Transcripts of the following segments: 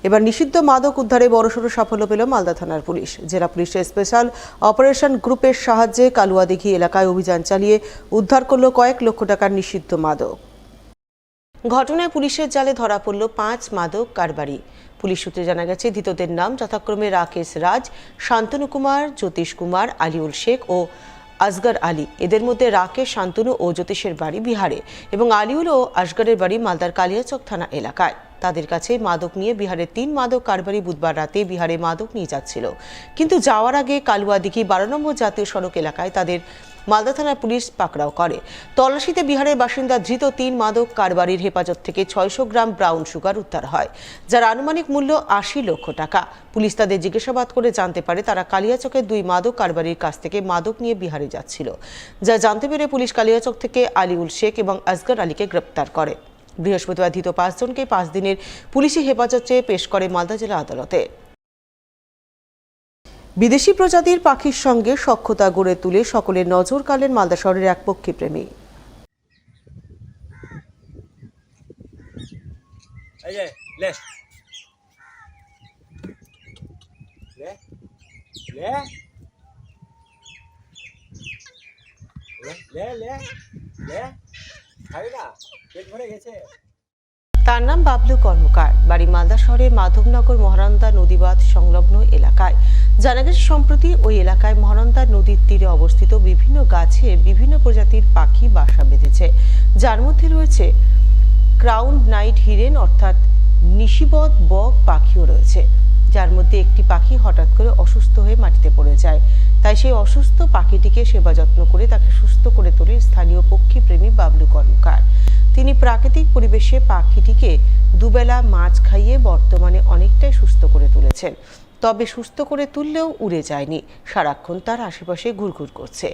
এবার নিষিদ্ধ মাদক উদ্ধারে বড়সড় সাফল্য পেল মালদা থানার পুলিশ। জেলা পুলিশের স্পেশাল অপারেশন গ্রুপের সাহায্যে কালুয়াদিঘি এলাকায় অভিযান চালিয়ে উদ্ধার করল কয়েক লক্ষ টাকার নিষিদ্ধ মাদক। ঘটনায় পুলিশের জালে ধরা পড়ল 5 মাদক কারবারি। পুলিশ সূত্রে জানা গেছে, ধৃতদের নাম যথাক্রমে রাকেশ রাজ, শান্তনু কুমার, জ্যোতিষ কুমার, আলিউল শেখ ও আসগর আলী। এদের মধ্যে রাকেশ, শান্তনু ও জ্যোতিষের বাড়ি বিহারে এবং আলিউল ও আসগরের বাড়ি মালদার কালিয়াচক থানা এলাকায়। তাদের কাছে মাদক নিয়ে বিহারের 3 মাদক কারবারি বুধবার রাতে বিহারে মাদক নিয়ে যাচ্ছিল, কিন্তু যাওয়ার আগে কালুয়াদিঘি 12 নম্বর জাতীয় সড়ক এলাকায় তাদের মালদা থানার পুলিশ পাকড়াও করে। তল্লাশিতে বিহারের বাসিন্দা ধৃত 3 মাদক কারবারির হেফাজত থেকে 600 গ্রাম ব্রাউন সুগার উদ্ধার হয়, যার আনুমানিক মূল্য 80 লক্ষ টাকা। পুলিশ তাদের জিজ্ঞাসাবাদ করে জানতে পারে তারা কালিয়াচকের 2 মাদক কারবারির কাছ থেকে মাদক নিয়ে বিহারে যাচ্ছিল। যা জানতে পেরে পুলিশ কালিয়াচক থেকে আলিউল শেখ এবং আসগর আলীকে গ্রেপ্তার করে। বৃহস্পতিবার ধৃত 5 জনকে 5 দিনের পুলিশি হেফাজত চেয়ে পেশ করে মালদা জেলা আদালতে। বিদেশি প্রজাতির পাখির সঙ্গে সখ্যতা গড়ে তুলে সকলের নজর কাড়লেন মালদা শহরের এক পক্ষীপ্রেমী। তার নাম বাবলু কর্মকার, বাড়ি মালদা শহরের মাধবনগর মহানন্দা নদীবাঁধ সংলগ্ন এলাকায়। জানা গেছে, সম্প্রতি ওই এলাকায় মহানন্দা নদীর তীরে অবস্থিত বিভিন্ন গাছে বিভিন্ন প্রজাতির পাখি বাসা বেঁধেছে, যার মধ্যে রয়েছে ক্রাউন নাইট হিরেন অর্থাৎ নিশিবদ বক পাখিও রয়েছে, যার মধ্যে একটি পাখি হঠাৎ করে অসুস্থ হয়ে মাটিতে পড়ে যায়। তাই সেই অসুস্থ পাখিটিকে সেবা যত্ন করে তাকে সুস্থ করে তোলে স্থানীয় পক্ষীপ্রেমী বাবলু কর্মকার। তিনি প্রাকৃতিক পরিবেশে পাখিটিকে দুবেলা মাছ খাইয়ে বর্তমানে অনেকটাই সুস্থ করে তুলেছেন। তবে সুস্থ করে তুললেও উড়ে যায়নি, সারাক্ষণ তার আশেপাশে ঘুরঘুর করছে।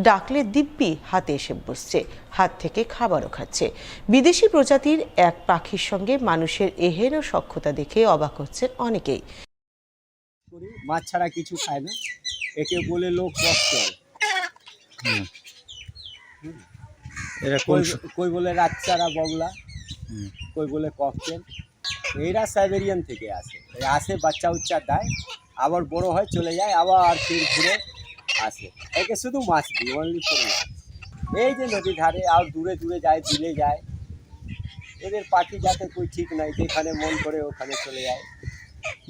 ডাকলে দিব্যি হাতে এসে বসছে, হাত থেকে খাবারও খাচ্ছে। বিদেশি প্রজাতির এক পাখির সঙ্গে মানুষের এহেন সখ্যতা দেখে অবাক হচ্ছেন অনেকেই। মাছ ছাড়া কিছু খায় না, একে বলে লোক কষ্ট। কই বলে রাতচারা বগলা, কই বলে ককটেল। এরা সাইবেরিয়ান থেকে আসে বাচ্চা উচ্চা দেয়, আবার বড় হয় চলে যায়, আবার ফির ঘুরে আসে। একে শুধু মাছ দিই, অনলি ফর মাছ। এই যে নদী ধারে আর দূরে দূরে যায়, বিলে যায়। এদের পাখি যাতে কই ঠিক নাই, যেখানে মন করে ওখানে চলে যায়।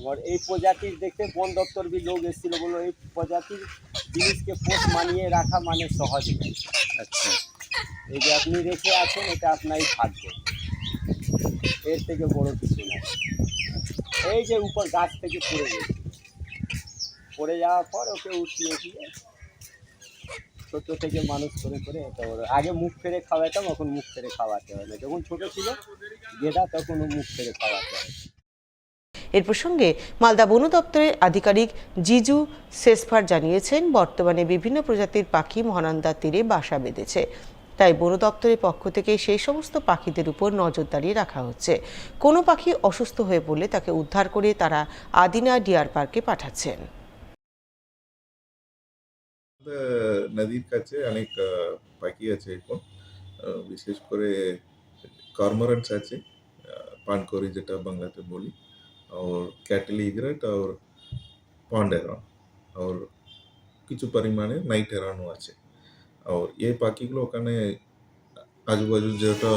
और এই প্রজাতির দেখতে বন দপ্তর भी लोग এসেছিল, বললো এই প্রজাতির জিনিসকে পোষ মানিয়ে রাখা মানে সহজ নয়। আচ্ছা, এই যে আপনি রেখে আছেন এটা আপনারই ভাগ্য, এর থেকে বড় কিছু না। এই যে উপর গাছ থেকে পড়ে গেছে, পড়ে যাওয়ার পর ওকে উঠিয়ে দিয়ে ছোট থেকে মানুষ করে করে এটা বড়। আগে মুখ ফেরে খাওয়াতাম, এখন মুখ ফেরে খাওয়াতে হয় না। যখন ছোট ছিল যেটা, তখন মুখ ফেরে খাওয়াতে হয়। এর প্রসঙ্গে মালদা বন দপ্তরের আধিকারিক জিজু শেষফার জানিয়েছেন, বর্তমানে বিভিন্ন প্রজাতির পাখি মহানন্দা তীরে বাসা বেঁধেছে। তাই বন দপ্তরের পক্ষ থেকে সেই সমস্ত পাখিদের উপর নজরদারি রাখা হচ্ছে। কোনো পাখি অসুস্থ হয়ে পড়লে তাকে উদ্ধার করে তারা আদিনা ডিয়ার পার্কে পাঠাচ্ছেন। নদীর কাছে অনেক পাখি আছে, এখন বিশেষ করে কর্মোরেন্টস আছে, পানকরি যেটা বাংলাতে বলি, और कैटल इग्रेट और पॉन्ड हेरन और কিছু পরিমাণে নাইট হেরনও আছে। और এই পাখিগুলো ওখানে आजू-बाजू যেটা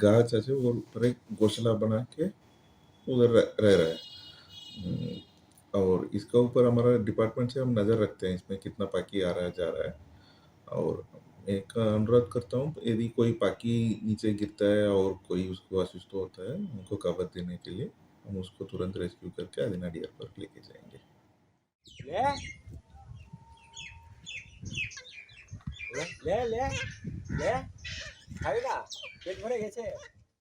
गाछ আছে ওর উপরে घोंसला बना के उधर रह रहा है। और इसके ऊपर हमारा डिपार्टमेंट से हम नज़र रखते हैं इसमें कितना पाखी आ रहा है जा रहा है। और एक अनुरोध करता हूँ, यदि कोई पाखी नीचे गिरता है और कोई उसको असिस्ट होता है, उनको कवर देने के लिए हम उसको तुरंत रेस्क्यू करके आदिना डियर पार्क लेके जाएंगे। ले ले ले ले, खाई ना, पेट भरे गए।